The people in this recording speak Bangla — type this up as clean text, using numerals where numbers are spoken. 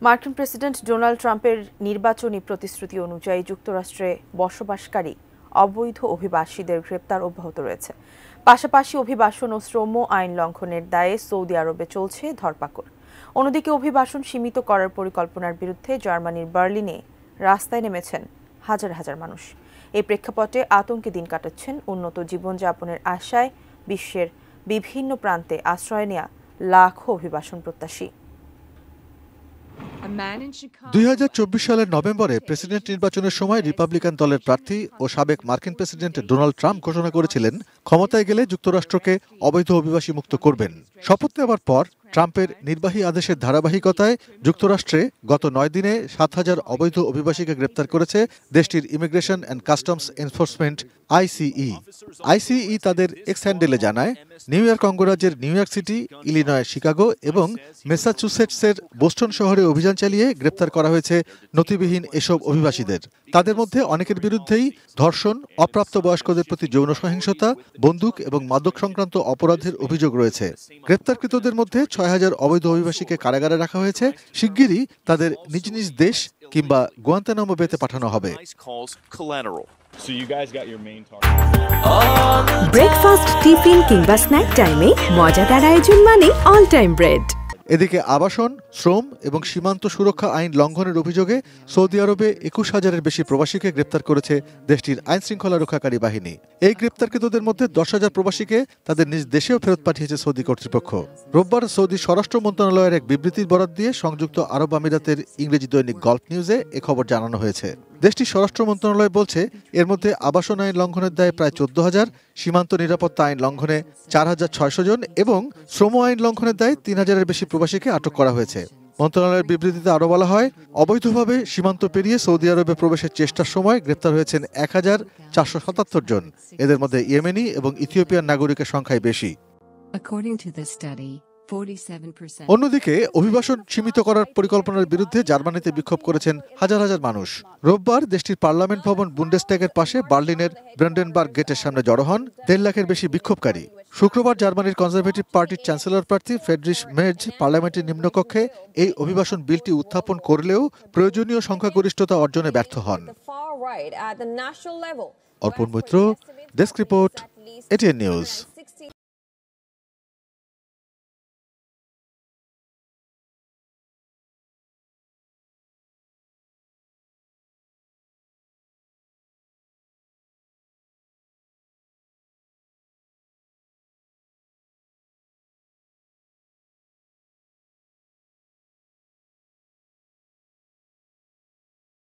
মার্কিন প্রেসিডেন্ট ডোনাল্ড ট্রাম্পের নির্বাচনী প্রতিশ্রুতি অনুযায়ী যুক্তরাষ্ট্রে বসবাসকারী অবৈধ অভিবাসীদের গ্রেপ্তার অব্যাহত রয়েছে। পাশাপাশি অভিবাসন ও শ্রম আইন লঙ্ঘনের দায়ে সৌদি আরবে চলছে ধরপাকড়। অন্যদিকে অভিবাসন সীমিত করার পরিকল্পনার বিরুদ্ধে জার্মানির বার্লিনে রাস্তায় নেমেছেন হাজার হাজার মানুষ। এই প্রেক্ষাপটে আতঙ্কে দিন কাটাচ্ছেন উন্নত জীবনযাপনের আশায় বিশ্বের বিভিন্ন প্রান্তে আশ্রয় নেয়া লাখো অভিবাসন প্রত্যাশী। 2024 সালের নভেম্বরে প্রেসিডেন্ট নির্বাচনের সময় রিপাবলিকান দলের প্রার্থী ও সাবেক মার্কিন প্রেসিডেন্ট ডোনাল্ড ট্রাম্প ঘোষণা করেছিলেন ক্ষমতায় গেলে যুক্তরাষ্ট্রকে অবৈধ অভিবাসী মুক্ত করবেন। শপথ নেওয়ার পর ট্রাম্পের নির্বাহী আদেশের ধারাবাহিকতায় যুক্তরাষ্ট্রে গত 9 দিনে 7,000 অবৈধ অভিবাসীকে গ্রেপ্তার করেছে দেশটির ইমিগ্রেশন অ্যান্ড কাস্টমস এনফোর্সমেন্ট আইসিই তাদের এক্স হ্যান্ডেলে জানায়, নিউ ইয়র্ক অঙ্গরাজ্যের নিউ ইয়র্ক সিটি, ইলিনয়ের শিকাগো এবং ম্যাসাচুসেটসের বোস্টন শহরে অভিযান চালিয়ে গ্রেপ্তার করা হয়েছে নথিবিহীন এসব অভিবাসীদের। তাদের মধ্যে অনেকের বিরুদ্ধেই ধর্ষণ, অপ্রাপ্তবয়স্কদের প্রতি যৌন সহিংসতা, বন্দুক এবং মাদক সংক্রান্ত অপরাধের অভিযোগ রয়েছে। গ্রেপ্তারকৃতদের মধ্যে 6,000 অবৈধ অভিবাসীকে কারাগারে রাখা হয়েছে। শিগগিরই তাদের নিজ নিজ দেশ কিংবা গুয়ান্তানামো বেতে পাঠানো হবে। ব্রেকফাস্ট, টিফিন কিংবা স্ন্যাক টাইমে মজাদার আয়োজন মানে অল টাইম ব্রেড। এদিকে আবাসন, শ্রম এবং সীমান্ত সুরক্ষা আইন লঙ্ঘনের অভিযোগে সৌদি আরবে 21,000-এর বেশি প্রবাসীকে গ্রেপ্তার করেছে দেশটির আইন শৃঙ্খলা রক্ষাকারী বাহিনী। এই গ্রেপ্তারকৃতদের মধ্যে 10,000 প্রবাসীকে তাদের নিজ দেশেও ফেরত পাঠিয়েছে সৌদি কর্তৃপক্ষ। রোববার সৌদি স্বরাষ্ট্র মন্ত্রণালয়ের এক বিবৃতির বরাত দিয়ে সংযুক্ত আরব আমিরাতের ইংরেজি দৈনিক গল্ফ নিউজে এ খবর জানানো হয়েছে। দেশটির স্বরাষ্ট্র মন্ত্রণালয় বলছে, এর মধ্যে আবাসন আইন লঙ্ঘনের দায়ে প্রায় 14,000, সীমান্ত নিরাপত্তা আইন লঙ্ঘনে 4,600 জন এবং শ্রম আইন লঙ্ঘনের দায়ে 3,000-এর বেশি প্রবাসীকে আটক করা হয়েছে। মন্ত্রণালয়ের বিবৃতিতে আরও বলা হয়, অবৈধভাবে সীমান্ত পেরিয়ে সৌদি আরবে প্রবেশের চেষ্টার সময় গ্রেপ্তার হয়েছেন 1,477 জন। এদের মধ্যে ইয়েমেনি এবং ইথিওপিয়ার নাগরিকের সংখ্যাই বেশি। অন্যদিকে অভিবাসন সীমিত করার পরিকল্পনার বিরুদ্ধে জার্মানিতে বিক্ষোভ করেছেন হাজার হাজার মানুষ। রোববার দেশটির পার্লামেন্ট ভবন বুন্ডেসট্যাগের পাশে বার্লিনের ব্র্যান্ডেনবার্গ গেটের সামনে জড়ো হন 1.5 লাখের বেশি বিক্ষোভকারী। শুক্রবার জার্মানির কনজারভেটিভ পার্টির চ্যান্সেলর প্রার্থী ফ্রেডরিশ মের্জ পার্লামেন্টের নিম্নকক্ষে এই অভিবাসন বিলটি উত্থাপন করলেও প্রয়োজনীয় সংখ্যাগরিষ্ঠতা অর্জনে ব্যর্থ হন। Arpan Maitra, desk report, ATN news.